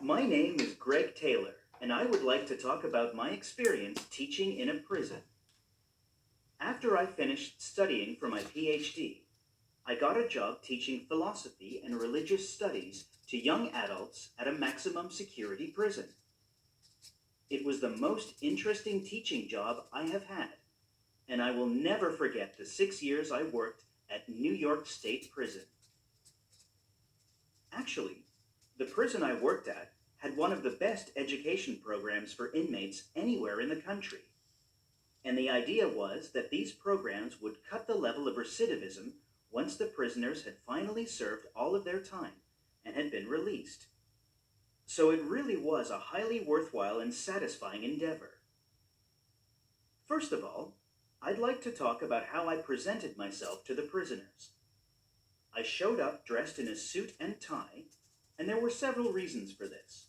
My name is Greg Taylor, and I would like to talk about my experience teaching in a prison. After I finished studying for my PhD, I got a job teaching philosophy and religious studies to young adults at a maximum security prison. It was the most interesting teaching job I have had, and I will never forget the 6 years I worked at New York State Prison. Actually, the prison I worked at had one of the best education programs for inmates anywhere in the country. And the idea was that these programs would cut the level of recidivism once the prisoners had finally served all of their time and had been released. So it really was a highly worthwhile and satisfying endeavor. First of all, I'd like to talk about how I presented myself to the prisoners. I showed up dressed in a suit and tie, and there were several reasons for this.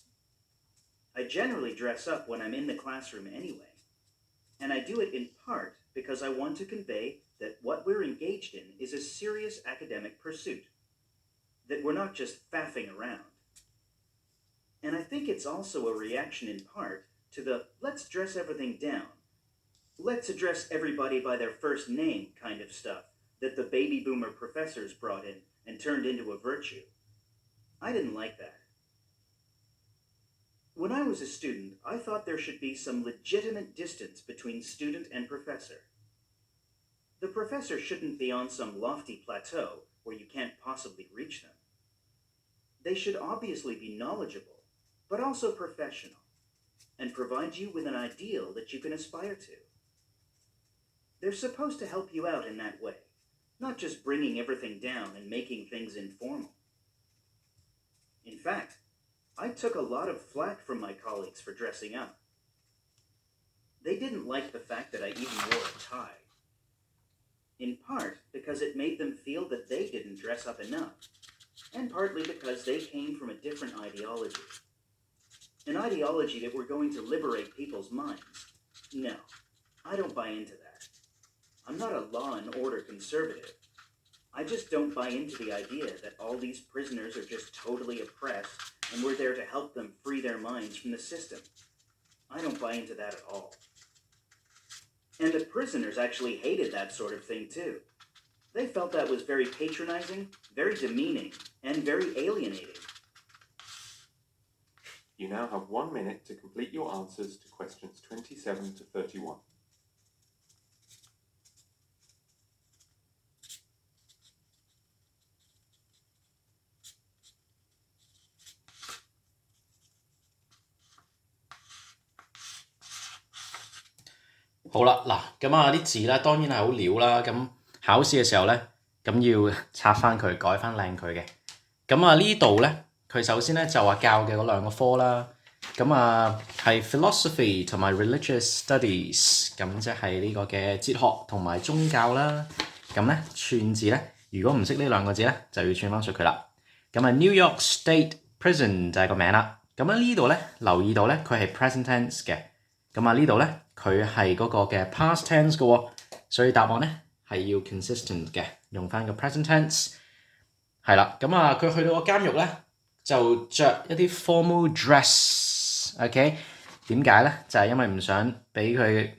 I generally dress up when I'm in the classroom anyway, and I do it in part because I want to convey that what we're engaged in is a serious academic pursuit, that we're not just faffing around. And I think it's also a reaction in part to the let's dress everything down, let's address everybody by their first name kind of stuff that the baby boomer professors brought in and turned into a virtue. I didn't like that. When I was a student, I thought there should be some legitimate distance between student and professor. The professor shouldn't be on some lofty plateau where you can't possibly reach them. They should obviously be knowledgeable, but also professional, and provide you with an ideal that you can aspire to. They're supposed to help you out in that way, not just bringing everything down and making things informal. In fact, I took a lot of flack from my colleagues for dressing up. They didn't like the fact that I even wore a tie. In part because it made them feel that they didn't dress up enough, and partly because they came from a different ideology. An ideology that we're going to liberate people's minds. No, I don't buy into that. I'm not a law and order conservative. I just don't buy into the idea that all these prisoners are just totally oppressed and we're there to help them free their minds from the system. I don't buy into that at all. And the prisoners actually hated that sort of thing too. They felt that was very patronizing, very demeaning, and very alienating. You now have 1 minute to complete your answers to questions 27 to 31.好啦，嗱，咁啊啲字咧當然係好潦啦，咁考試嘅時候咧，咁要拆翻佢，改翻靚佢嘅。咁啊呢度咧，佢首先咧就話教嘅嗰兩個科啦，咁啊係 philosophy 同埋 religious studies，咁即係呢個嘅哲學同埋宗教啦。咁咧串字咧，如果唔識呢兩個字咧，就要串翻出佢啦。咁啊 New York State Prison 就係個名啦。咁呢度咧留意到咧，佢係 present tense 嘅。咁啊呢度咧佢係嗰個嘅 past tense 嘅喎，所以答案咧係要 consistent 嘅，用翻個 present tense。係啦，咁啊佢去到個監獄咧就着一啲 formal dress，OK？ 點解咧？就係因為唔想俾佢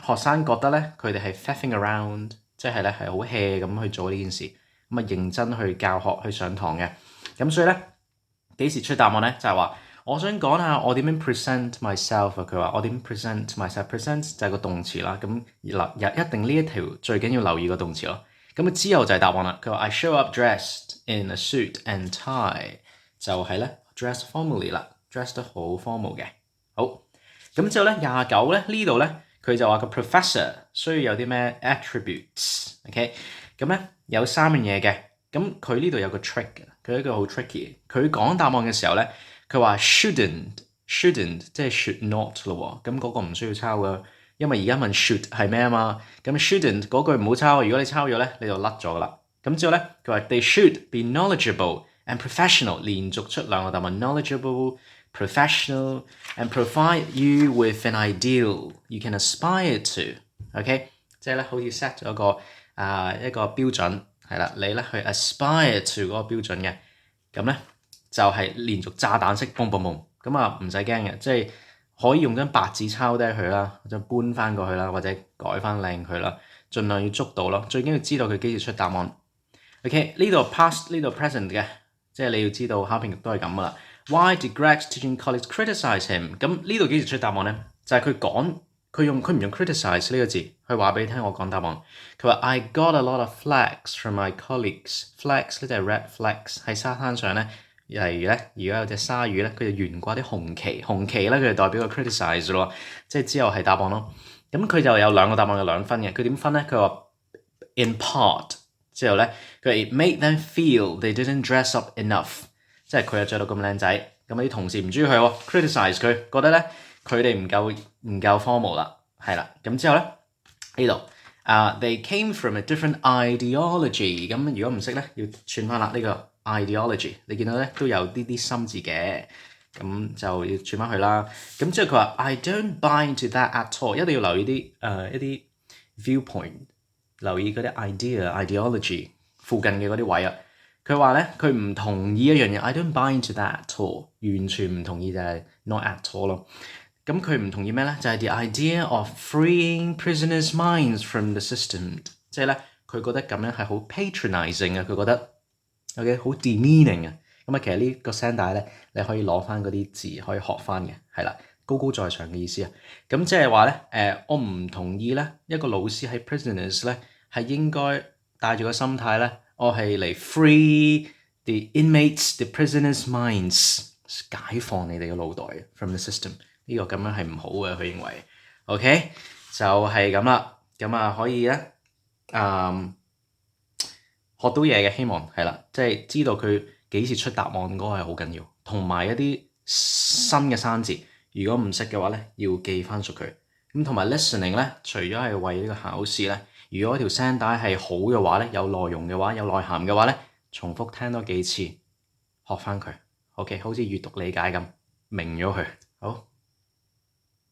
學生覺得咧佢哋係 faffing around， 即係咧係好 hea 咁去做呢件事，咁啊認真去教學去上堂嘅。咁所以咧幾時出答案咧？就係話我想講下我點樣 present myself 啊。佢話我點 present myself，present 就係個動詞啦。咁一定呢一條最緊要留意個動詞咯。咁之後就係答案啦。佢話 I show up dressed in a suit and tie， 就係咧 dress formally 啦 ，dress 得好 formal 嘅。好，咁之後咧29咧呢度咧佢就話個 professor 需要有啲咩 attributes，OK？ 咁咧有3樣嘢嘅。咁佢呢度有個 trick 嘅，佢一個好 tricky。佢講答案嘅時候咧，佢話 shouldn't 即係 should not 咯喎。咁嗰個唔需要抄噶，因為而家問 should 係咩啊嘛。咁 shouldn't 嗰句唔好抄，如果你抄咗咧，你就甩咗噶啦。咁之後咧，佢話 they should be knowledgeable and professional， 連續出兩個答案 knowledgeable、professional and provide you with an ideal you can aspire to。OK， 即係咧好似 set 咗一個標準。係啦，你咧去 aspire to 嗰個標準嘅，咁咧就係連續炸彈式 boom boom boom，咁啊唔使驚嘅，即係可以用張白紙抄低佢啦，或者搬翻過去啦，或者改翻靚佢啦，盡量要捉到咯。最緊要知道佢幾時出答案。OK， 呢度 past 呢度 present 嘅，即係你要知道考評局都係咁噶啦。Why did Greg's teaching colleagues criticize him？ 咁呢度幾時出答案咧？就係佢講佢唔用 criticize 呢個字，佢話俾你聽我講答案。佢話 I got a lot of flags from my colleagues。flags 咧就係 red flags，喺沙灘上咧，例如咧而家有隻鯊魚咧，佢就懸掛啲紅旗，紅旗咧佢就代表個 criticize 咯，即係之後係答案咯。咁佢就有兩個答案有2分嘅，佢點分咧？佢話 in part 之後咧，佢 it made them feel they didn't dress up enough， 即係佢又着到咁靚仔，咁啲同事唔中意佢喎 ，criticize 佢，覺得咧佢哋唔夠 formal 啦，係啦，咁之後咧呢度they came from a different ideology， 咁如果唔識咧要串翻啦呢個 ideology， 你見到咧都有啲心字嘅，咁就要串翻去啦。咁之後佢話 I don't buy into that at all， 一定要留意啲一啲 viewpoint， 留意嗰啲 ideology 附近嘅嗰啲位啊。佢話咧佢唔同意一樣嘢 I don't buy into that at all， 完全唔同意就係 not at all 咯。咁佢唔同意咩咧？就係 the idea of freeing prisoners' minds from the system， 即係咧佢覺得咁樣係好 patronising 啊，佢覺得 OK 好 demeaning 啊。咁啊，其實呢個聲帶咧，你可以攞翻嗰啲字可以學翻嘅，係啦，高高在上嘅意思啊。咁即係話咧，我唔同意咧，一個老師喺 prisoners 咧係應該帶住個心態咧，我係嚟 free the inmates, the prisoners' minds， 解放你哋嘅腦袋 from the system。呢個咁樣係唔好嘅，佢認為 OK 就係咁啦。咁啊可以咧學到嘢嘅，希望係啦，即係知道佢幾時出答案嗰個係好緊要，同埋一啲新嘅生字，如果唔識嘅話咧，要記翻熟佢。咁同埋 listening 咧，除咗係為呢個考試咧，如果條聲帶係好嘅話咧，有內容嘅話，有內涵嘅話咧，重複聽多幾次，學翻佢。OK， 好似閱讀理解咁，明咗佢。好。